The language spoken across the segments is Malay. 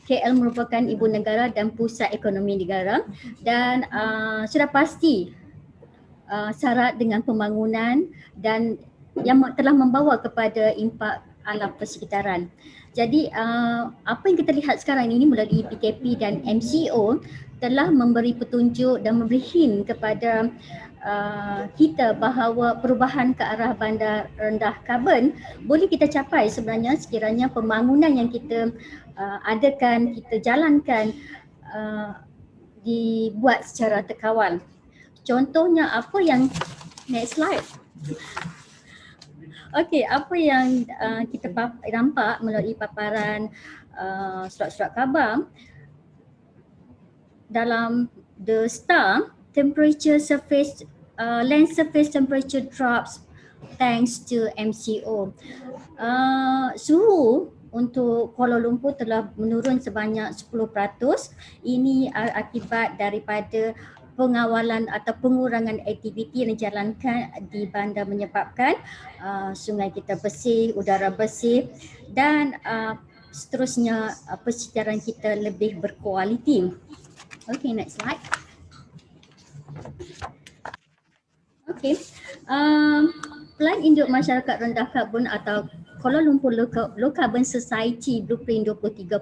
KL merupakan ibu negara dan pusat ekonomi negara dan sudah pasti syarat dengan pembangunan dan yang telah membawa kepada impak alam persekitaran. Jadi apa yang kita lihat sekarang ini melalui PKP dan MCO telah memberi petunjuk dan memberi hint kepada kita bahawa perubahan ke arah bandar rendah karbon boleh kita capai sebenarnya sekiranya pembangunan yang kita adakan, kita jalankan dibuat secara terkawal. Contohnya apa yang next slide. Okey, apa yang kita nampak melalui paparan surat-surat khabar dalam the star, temperature surface land surface temperature drops thanks to MCO. Suhu untuk Kuala Lumpur telah menurun sebanyak 10%. Ini akibat daripada pengawalan atau pengurangan aktiviti yang dijalankan di bandar menyebabkan sungai kita bersih, udara bersih dan seterusnya persekitaran kita lebih berkualiti. Okay, next slide. Okay, Plan Induk Masyarakat Rendah Karbon atau Kuala Lumpur Low Carbon Society Blueprint 2030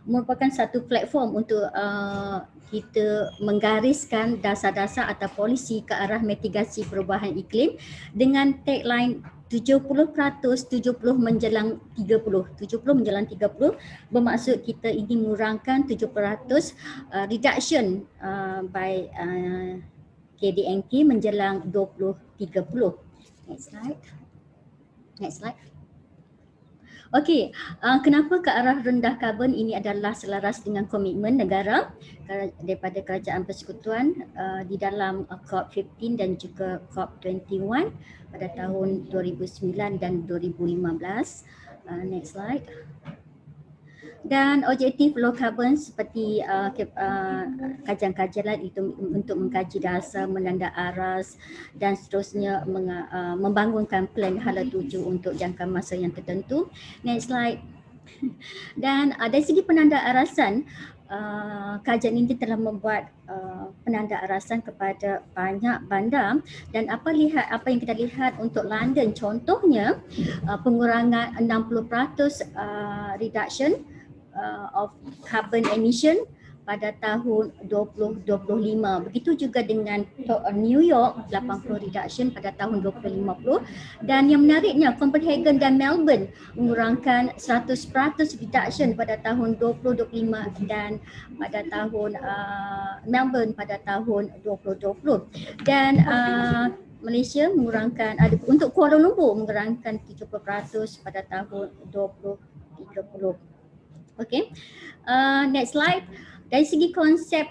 merupakan satu platform untuk kita menggariskan dasar-dasar atau polisi ke arah mitigasi perubahan iklim dengan tagline 70% 70 menjelang 30 bermaksud kita ingin mengurangkan 70% reduction by KDNK menjelang 2030. Next slide. Next slide. Okey, kenapa ke arah rendah karbon ini adalah selaras dengan komitmen negara daripada Kerajaan Persekutuan di dalam COP15 dan juga COP21 pada tahun 2009 dan 2015. Next slide. Dan objektif low carbon seperti kajian-kajian itu untuk mengkaji dasar, menanda aras dan seterusnya membangunkan plan hala tuju untuk jangka masa yang tertentu. Next slide. Dan dari segi penanda arasan, kajian ini telah membuat penanda arasan kepada banyak bandar dan apa yang kita lihat untuk London contohnya pengurangan 60% reduction of carbon emission pada tahun 2025. Begitu juga dengan New York 80 reduction pada tahun 2050 dan yang menariknya Copenhagen dan Melbourne mengurangkan 100% reduction pada tahun 2025 dan pada tahun Melbourne pada tahun 2020 dan Malaysia mengurangkan untuk Kuala Lumpur mengurangkan 70% pada tahun 2030. Okay, next slide. Dari segi konsep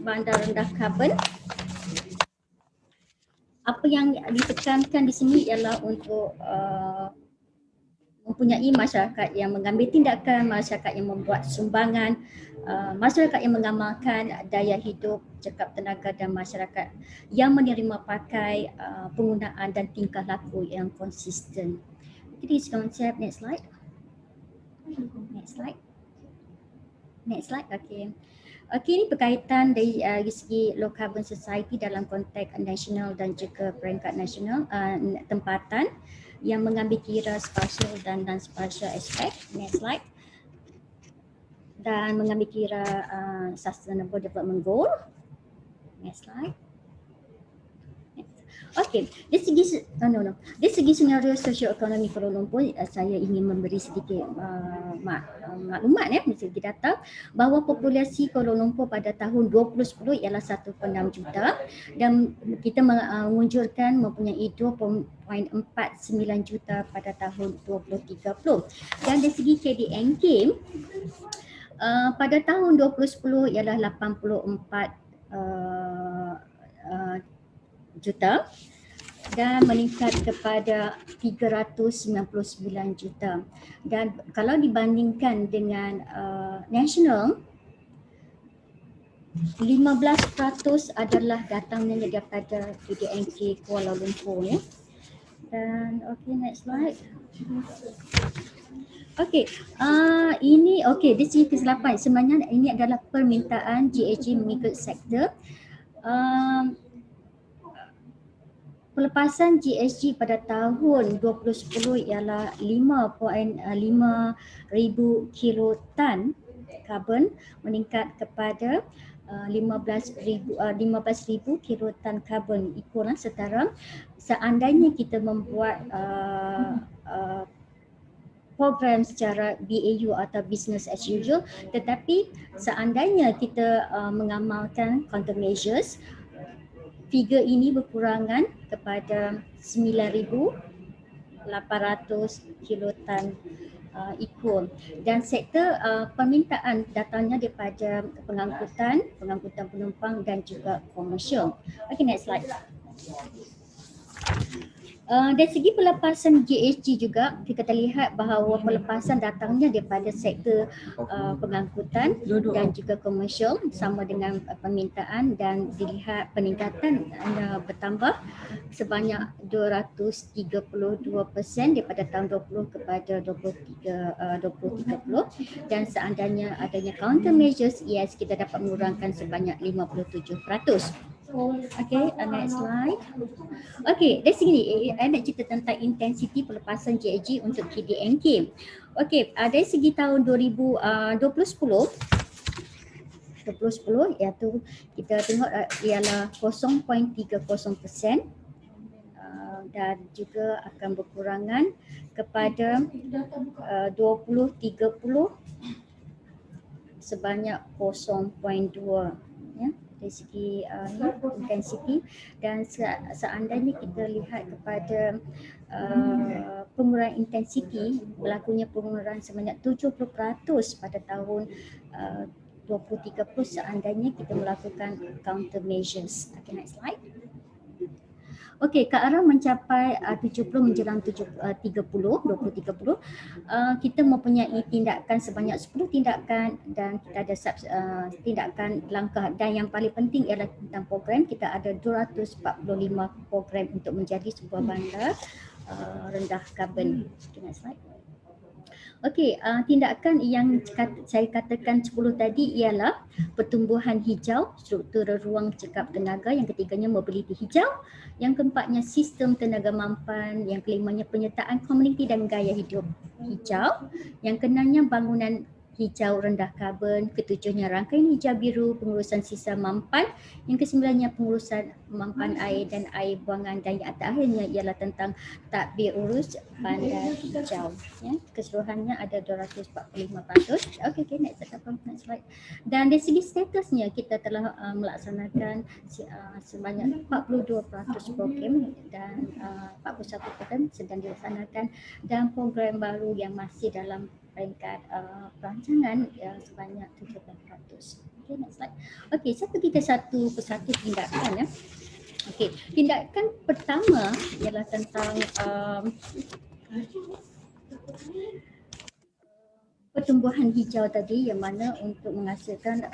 bandar rendah karbon, apa yang ditekankan di sini ialah untuk mempunyai masyarakat yang mengambil tindakan, masyarakat yang membuat sumbangan, masyarakat yang mengamalkan daya hidup, cekap tenaga dan masyarakat yang menerima pakai penggunaan dan tingkah laku yang konsisten. Jadi konsep. Next slide. Next slide. Next slide. Okay. Okay, ini berkaitan dari segi low carbon society dalam konteks nasional dan juga peringkat nasional tempatan yang mengambil kira spatial dan non-spatial aspek. Next slide. Dan mengambil kira sustainable development goal. Next slide. Okey, dari segi senario sosioekonomi Kuala Lumpur, saya ingin memberi sedikit maklumat segi data bahawa populasi Kuala Lumpur pada tahun 2010 ialah 1.6 juta dan kita mengunjurkan mempunyai 2.49 juta pada tahun 2030. Dan dari segi KDNK pada tahun 2010 ialah 84 juta dan meningkat kepada 399 juta. Dan kalau dibandingkan dengan nasional, 15% adalah datangnya daripada KDNK Kuala Lumpur ya. Dan okey, next slide. Okey, ini okey, di sini kesilapan. Sebenarnya ini adalah permintaan GHG mengikut sektor. Pelepasan GHG pada tahun 2010 ialah 5.5 ribu kiloton karbon, meningkat kepada 15,000 kiloton karbon, ikulah setara seandainya kita membuat program secara BAU atau business as usual, tetapi seandainya kita mengamalkan countermeasures, figure ini berkurangan kepada 9,800 kiloton equal, dan sektor permintaan datangnya daripada pengangkutan penumpang dan juga komersial. Okay, next slide. Dari segi pelepasan GHG juga kita lihat bahawa pelepasan datangnya daripada sektor pengangkutan dan juga komersial sama dengan permintaan, dan dilihat peningkatan bertambah sebanyak 232% daripada tahun 20 kepada 2030, dan seandainya adanya countermeasures, yes, kita dapat mengurangkan sebanyak 57%. Okay, next slide. Okay, dari sini saya nak cerita tentang intensiti pelepasan GHG untuk KDNK. Okay, dari segi tahun 2010 iaitu kita tengok ialah 0.30%, dan juga akan berkurangan kepada 2030 sebanyak 0.2, ya, dari segi intensity. Dan seandainya kita lihat kepada pengurangan intensity, berlakunya pengurangan sebanyak 70% pada tahun 2030 seandainya kita melakukan countermeasures. Okay, next slide. Okey, ke arah mencapai 70 menjelang 30, 2030, kita mempunyai tindakan sebanyak 10 tindakan, dan kita ada tindakan langkah, dan yang paling penting ialah tentang program. Kita ada 245 program untuk menjadi sebuah bandar rendah karbon. Okay, next slide. Okey, tindakan yang saya katakan 10 tadi ialah pertumbuhan hijau, struktur ruang cekap tenaga, yang ketiganya mobiliti hijau, yang keempatnya sistem tenaga mampan, yang kelimanya penyertaan komuniti dan gaya hidup hijau, yang keenamnya bangunan hijau rendah karbon, ketujuhnya rangkaian hijau biru, pengurusan sisa mampan, yang kesembilannya pengurusan mampan air dan air buangan, dan yang terakhirnya ialah tentang tadbir urus bandar hijau. Ya, keseluruhannya ada 245%. Okay, next slide. Dan dari segi statusnya, kita telah melaksanakan sebanyak 42% program, dan 41 program sedang dilaksanakan, dan program baru yang masih dalam peringkat perancangan sebanyak 17%. Okay, next slide. Okay, saya pergi ke satu persatu tindakan, ya. Okey, tindakan pertama ialah tentang pertumbuhan hijau tadi, yang mana untuk menghasilkan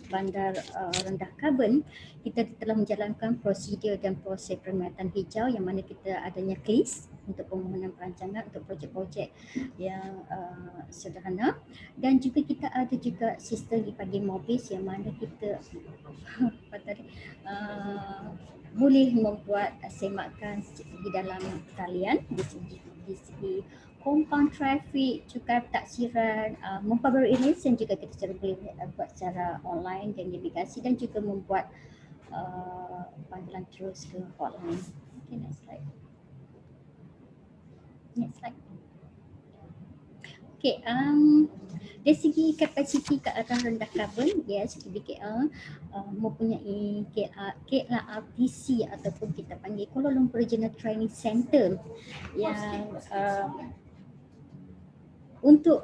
bandar rendah karbon, kita telah menjalankan prosedur dan proses perkhidmatan hijau, yang mana kita adanya KLIS untuk permohonan perancangan untuk projek-projek yang sederhana, dan juga kita ada juga sistem dibagi MOBIS, yang mana kita boleh membuat semakan di dalam talian di segi compound traffic, cukai taksiran, memperbarui lesen juga kita secara boleh buat secara online dan navigasi, dan juga membuat panggilan terus ke hotline. Okay, next slide. Next slide. Okay, dari segi kapasiti ke arah rendah karbon, yes, KBKL mempunyai KLRTC ataupun kita panggil Kuala Lumpur Regional Training Center, yang untuk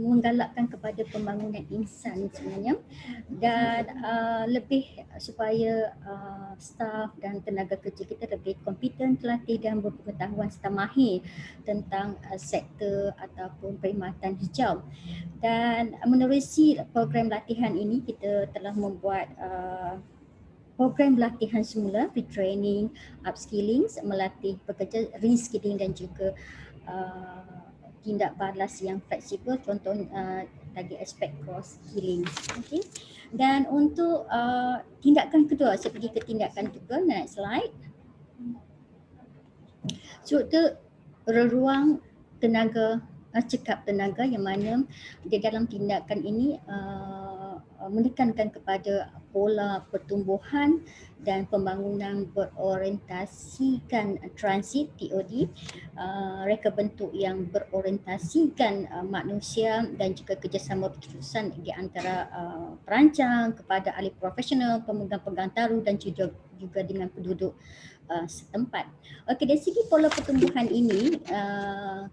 menggalakkan kepada pembangunan insan sebenarnya, dan lebih supaya staf dan tenaga kerja kita lebih kompeten, terlatih dan berpengetahuan serta mahir tentang sektor ataupun perkhidmatan hijau. Dan menerusi program latihan ini, kita telah membuat program latihan semula, pre-training, upskilling, melatih pekerja, reskilling, dan juga tindak balas yang fleksibel, contoh bagi aspek cross skilling. Okey. Dan untuk tindakan kedua, saya pergi ke tindakan kedua, next slide. Struktur ruang tenaga, cekap tenaga, yang mana di dalam tindakan ini menekankan kepada pola pertumbuhan dan pembangunan berorientasikan transit TOD, reka bentuk yang berorientasikan manusia dan juga kerjasama berterusan di antara perancang kepada ahli profesional, pemegang taruh dan juga dengan penduduk setempat. Okey, dari segi pola pertumbuhan ini,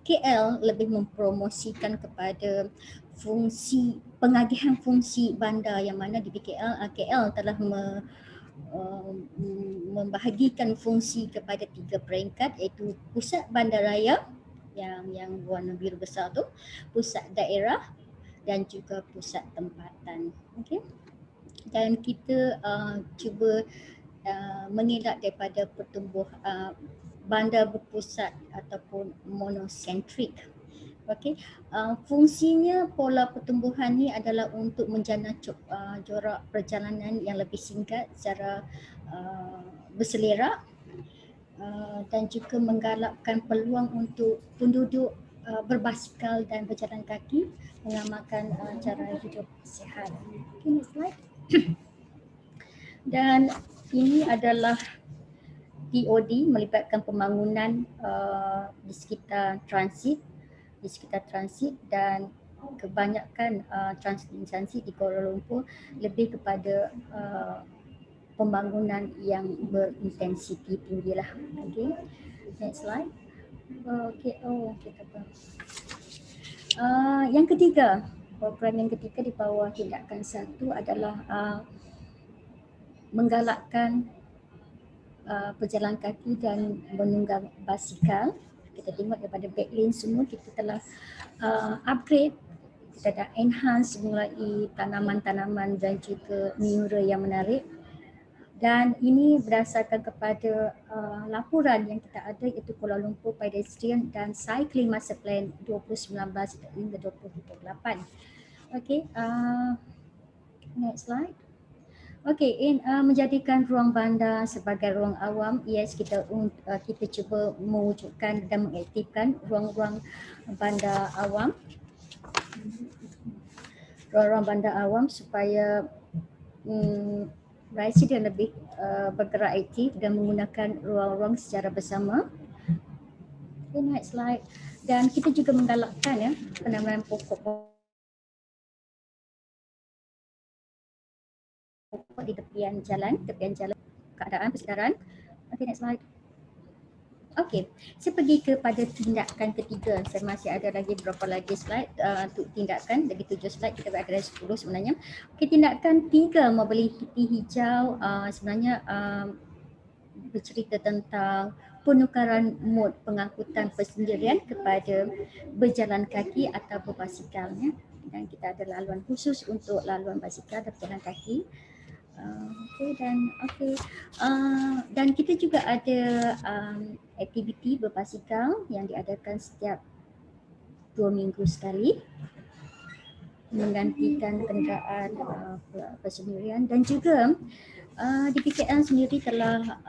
KL lebih mempromosikan kepada fungsi pengagihan fungsi bandar, yang mana di KL telah membahagikan fungsi kepada 3 peringkat, iaitu pusat bandaraya yang warna biru besar tu, pusat daerah dan juga pusat tempatan. Okey. Dan kita cuba mengelak daripada bandar berpusat ataupun monosentrik. Okey, fungsinya pola pertumbuhan ni adalah untuk menjana jorak perjalanan yang lebih singkat secara berselerak, dan juga menggalakkan peluang untuk penduduk berbasikal dan berjalan kaki mengamalkan cara hidup sihat. Okay, next slide. Dan ini adalah TOD melibatkan pembangunan di sekitar transit dan kebanyakan transit di Kuala Lumpur lebih kepada pembangunan yang berintensiti tinggi lah. Okay, next slide. Yang ketiga, program yang ketiga di bawah tindakan 1 adalah menggalakkan berjalan kaki dan menunggang basikal. Kita tengok daripada backlane semua kita telah upgrade, kita dah enhance mulai tanaman-tanaman dan juga mural yang menarik. Dan ini berdasarkan kepada laporan yang kita ada, iaitu Kuala Lumpur Pedestrian dan Cycling Master Plan 2019 hingga 2028. Okey, next slide. Okey, menjadikan ruang bandar sebagai ruang awam, yes, kita cuba mewujudkan dan mengaktifkan ruang-ruang bandar awam. Ruang-ruang bandar awam supaya residen lebih bergerak aktif dan menggunakan ruang-ruang secara bersama. Okay, next slide. Dan kita juga menggalakkan penanaman pokok di tepian jalan, keadaan persekitaran. Okay, next slide. Okey, saya pergi kepada tindakan ketiga. Saya masih ada lagi berapa lagi slide untuk tindakan, lagi 7 slide, kita berada 10 sebenarnya. Okey, tindakan 3 mobiliti hijau sebenarnya bercerita tentang penukaran mod pengangkutan persendirian kepada berjalan kaki atau berbasikal. Dan kita ada laluan khusus untuk laluan basikal dan berjalan kaki. Dan kita juga ada aktiviti berbasikal yang diadakan setiap 2 minggu sekali, menggantikan kenderaan persendirian. Dan juga di PKL sendiri telah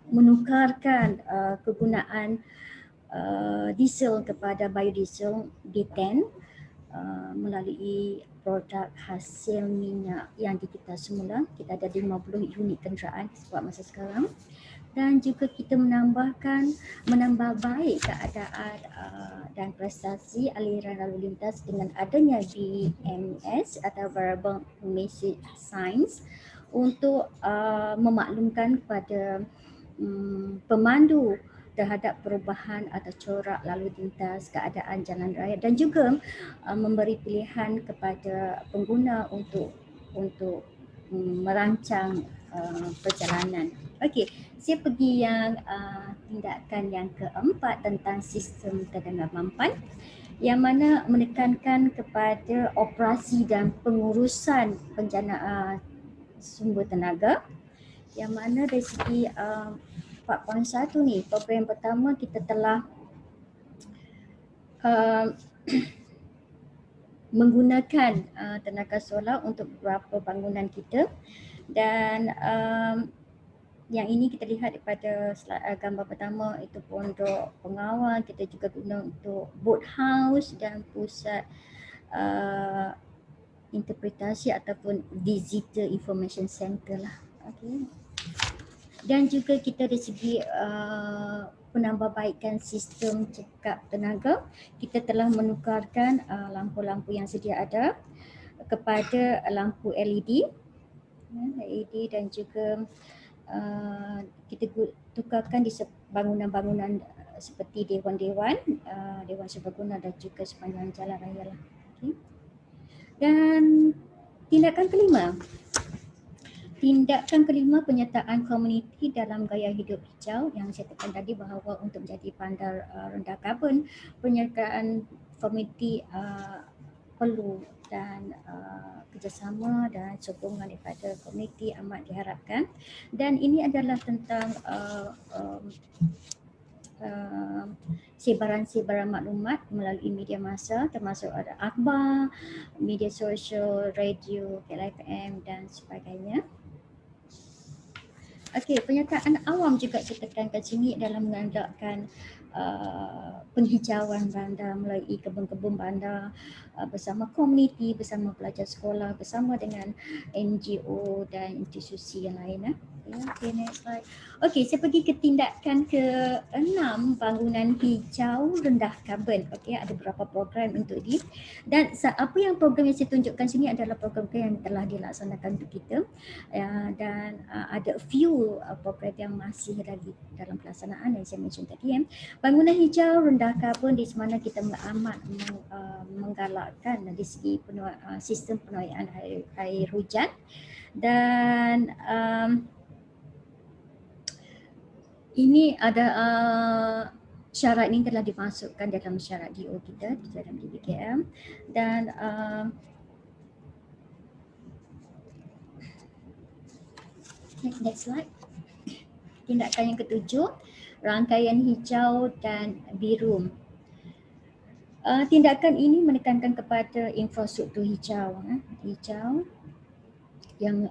menukarkan kegunaan diesel kepada biodiesel D10 melalui produk hasil minyak yang kita semula. Kita ada 50 unit kenderaan buat masa sekarang. Dan juga kita menambah baik keadaan dan prestasi aliran lalu lintas dengan adanya VMS atau Variable Message Signs untuk memaklumkan kepada pemandu terhadap perubahan atau corak lalu lintas, keadaan jalan raya, dan juga memberi pilihan kepada pengguna untuk merancang perjalanan. Okey, saya pergi yang tindakan yang keempat tentang sistem cadangan mampan, yang mana menekankan kepada operasi dan pengurusan penjanaan sumber tenaga, yang mana dari segi 4.1 ni, program pertama kita telah uh, menggunakan tenaga solar untuk beberapa bangunan kita. Dan yang ini kita lihat daripada gambar pertama, itu pondok pengawal. Kita juga guna untuk boat house dan pusat interpretasi ataupun visitor information center lah. Okay. Dan juga kita dari segi penambahbaikan sistem cekap tenaga, kita telah menukarkan lampu-lampu yang sedia ada kepada lampu LED, dan juga kita tukarkan di bangunan-bangunan seperti dewan-dewan, dewan serbaguna dan juga sepanjang jalan raya lah. Okay. Dan tindakan kelima, penyertaan komuniti dalam gaya hidup hijau. Yang saya tekan tadi bahawa untuk menjadi bandar rendah karbon, penyertaan komuniti perlu, dan kerjasama dan sokongan daripada komuniti amat diharapkan. Dan ini adalah tentang sebaran-sebaran maklumat melalui media massa, termasuk ada akhbar, media sosial, radio, KLFM dan sebagainya. Okey, penyertaan awam juga kita tekankan sini dalam mengandalkan penghijauan bandar melalui kebun-kebun bandar bersama komuniti, bersama pelajar sekolah, bersama dengan NGO dan institusi yang lain. Okay, next slide. Okey, saya pergi ke tindakan ke-6, bangunan hijau rendah karbon. Okey, ada beberapa program untuk ini. Dan apa yang program yang saya tunjukkan sini adalah program yang telah dilaksanakan untuk kita. Dan ada few program yang masih lagi dalam pelaksanaan yang saya mention tadi. Bangunan hijau rendah karbon di mana kita amat menggalakkan dari segi sistem penuaian air hujan. Dan ini ada syarat ini telah dimasukkan dalam syarat DO kita dalam DBKM. Dan next slide. Tindakan yang ketujuh, rangkaian hijau dan biru. Tindakan ini menekankan kepada infrastruktur hijau, yang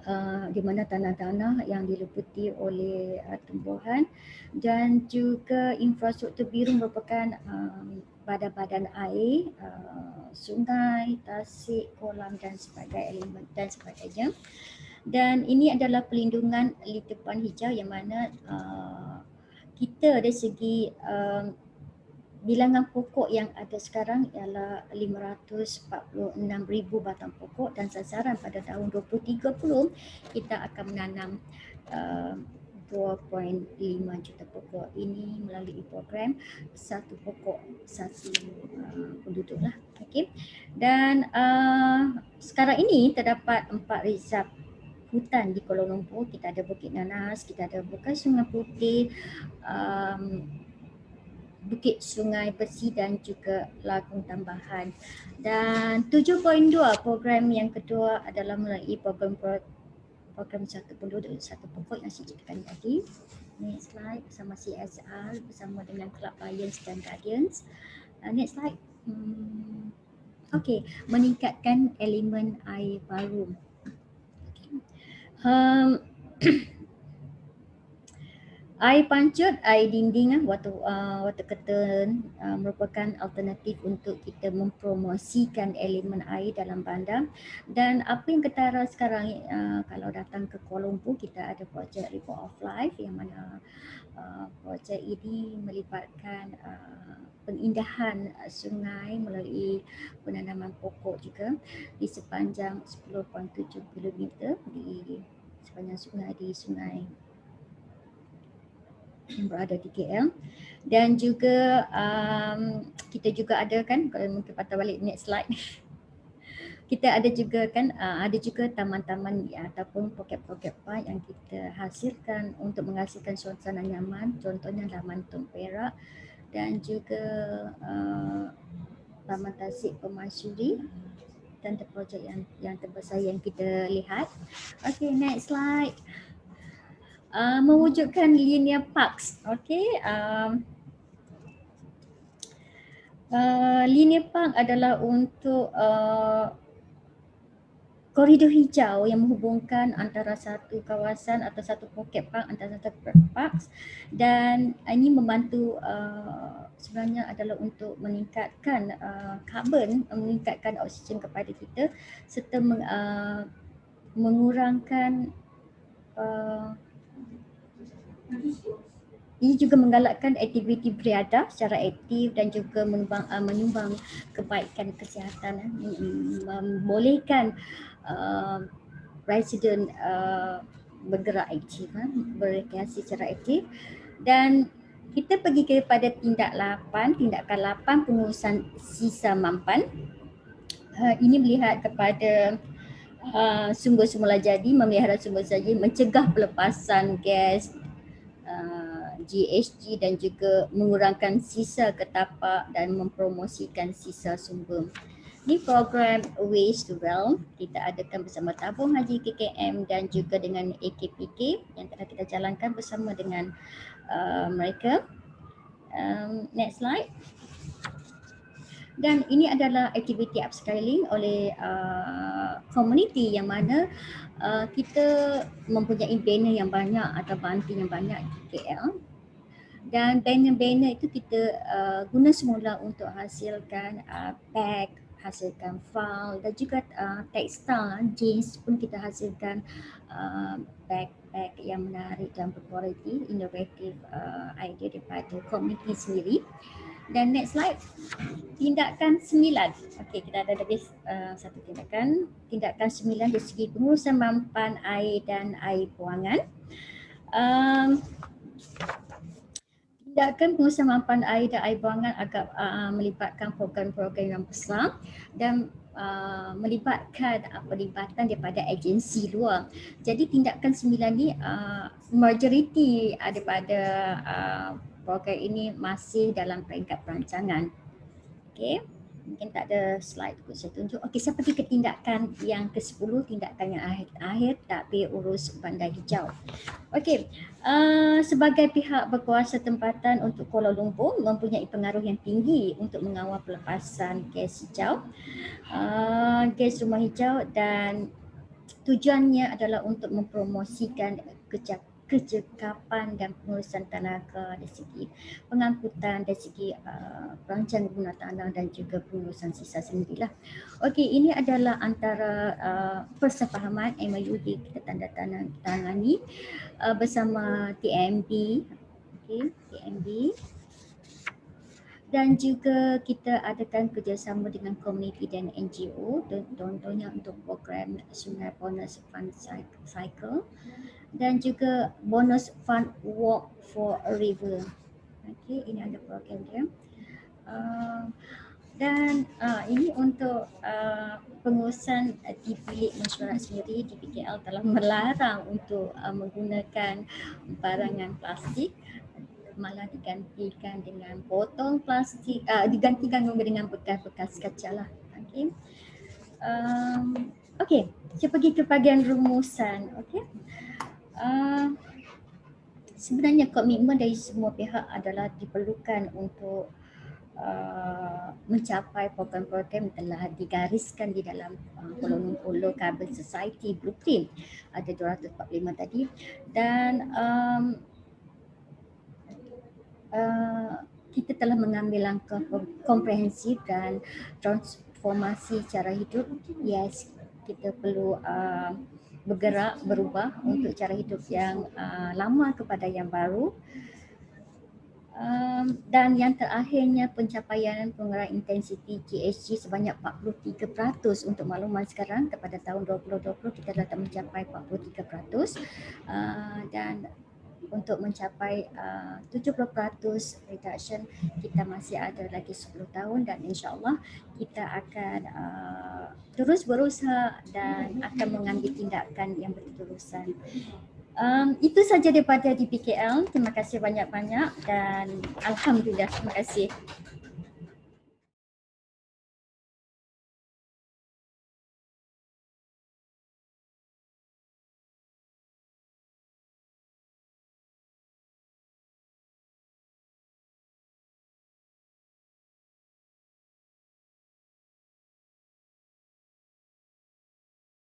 di mana tanah-tanah yang diliputi oleh tumbuhan, dan juga infrastruktur biru merupakan badan-badan air, sungai, tasik, kolam dan sebagainya. Dan ini adalah pelindungan litupan hijau yang mana kita dari segi bilangan pokok yang ada sekarang ialah 546,000 batang pokok, dan sasaran pada tahun 2030 kita akan menanam 2.5 juta pokok. Ini melalui program satu pokok satu penduduk lah. Okay. Dan sekarang ini terdapat 4 resap hutan di Kuala Lumpur. Kita ada Bukit Nanas, kita ada Bukit Sungai Putih, Bukit Sungai Bersih dan juga Lagung Tambahan. Dan 7.2 program yang kedua adalah melalui program satu penduduk satu pokok yang saya ceritakan tadi. Next slide, bersama CSR, bersama dengan Club Lions dan Guardians. Next slide. Okey, meningkatkan elemen air baru. Air pancut, air dinding, water curtain merupakan alternatif untuk kita mempromosikan elemen air dalam bandar. Dan apa yang ketara sekarang, kalau datang ke Kuala Lumpur, kita ada projek River of Life yang mana projek ini melibatkan pengindahan sungai melalui penanaman pokok juga di sepanjang 10.7 km di sepanjang sungai yang berada di KL. Dan juga kita juga ada kan, kalau mungkin patah balik next slide, kita ada juga kan, ada juga taman-taman ataupun poket-poket park yang kita hasilkan untuk menghasilkan suasana nyaman, contohnya Taman Tun Perak dan juga Taman Tasik Permaisuri dan projek yang terbesar yang kita lihat. Okay, next slide. Mewujudkan linear parks. Okay, Linear park adalah untuk koridor hijau yang menghubungkan antara satu kawasan atau satu poket park antara satu park, dan ini membantu sebenarnya adalah untuk meningkatkan karbon, meningkatkan oksigen kepada kita serta mengurangkan ini juga menggalakkan aktiviti beriadah secara aktif dan juga menyumbang kebaikan kesihatan, membolehkan resident bergerak aktif, berrekreasi secara aktif. Dan kita pergi kepada tindakan 8 pengurusan sisa mampan. Ini melihat kepada sumber semula jadi, memelihara sumber jadi, mencegah pelepasan gas GHG dan juga mengurangkan sisa ke tapak dan mempromosikan sisa sumber. Ini program Waste to Wealth kita adakan bersama Tabung Haji KKM dan juga dengan AKPK yang telah kita jalankan bersama dengan mereka. Next slide. Dan ini adalah aktiviti upscaling oleh community yang mana kita mempunyai banner yang banyak atau banti yang banyak di KL. Dan banner-banner itu kita guna semula untuk hasilkan bag, hasilkan file dan juga tekstil, jeans pun kita hasilkan bag yang menarik dan berkualiti, inovatif idea daripada komuniti sendiri. Dan next slide, tindakan 9. Okey, kita ada lebih satu tindakan. Tindakan 9 dari segi pengurusan mampan air dan air buangan. Tindakan pengurusan mampan air dan air buangan agak melibatkan program-program yang besar dan melibatkan pelibatan daripada agensi luar. Jadi tindakan 9 ni majoriti daripada program ini masih dalam peringkat perancangan. Okey, mungkin tak ada slide kot saya tunjuk. Okey, saya pergi ke tindakan yang ke-10, tindakan yang akhir tapi urus bandar hijau. Okey, sebagai pihak berkuasa tempatan untuk Kuala Lumpur mempunyai pengaruh yang tinggi untuk mengawal pelepasan gas hijau, gas rumah hijau, dan tujuannya adalah untuk mempromosikan kecekapan dan pengurusan tenaga dari segi pengangkutan, dari segi perancangan guna tanah dan juga pengurusan sisa sendirilah. Okey, ini adalah antara persefahaman MOU kita tangani bersama TMB. Okey, TMB. Dan juga kita adakan kerjasama dengan komuniti dan NGO, contohnya untuk program Sungai Bonus Fund Cycle dan juga Bonus Fund Walk for a River. Okey, ini ada program dia. Dan ini untuk pengurusan di bilik mesyuarat sendiri di PKL telah melarang untuk menggunakan barangan plastik, malah digantikan dengan botol plastik, digantikan dengan bekas-bekas kaca lah. Okey. Okey, saya pergi ke bahagian rumusan. Okey. Sebenarnya komitmen dari semua pihak adalah diperlukan untuk mencapai program-program yang telah digariskan di dalam Kuala Lumpur Low Carbon Society Blueprint. Ada 245 tadi. Dan kita telah mengambil langkah komprehensif dan transformasi cara hidup. Yes, kita perlu berubah untuk cara hidup yang lama kepada yang baru. Dan yang terakhirnya pencapaian pengurangan intensiti GHG sebanyak 43%. Untuk makluman sekarang kepada tahun 2020 kita dah mencapai 43%, dan untuk mencapai 70% reduction kita masih ada lagi 10 tahun dan insya-Allah kita akan terus berusaha dan akan mengambil tindakan yang berterusan. Itu saja daripada di PKL. Terima kasih banyak-banyak dan alhamdulillah, terima kasih.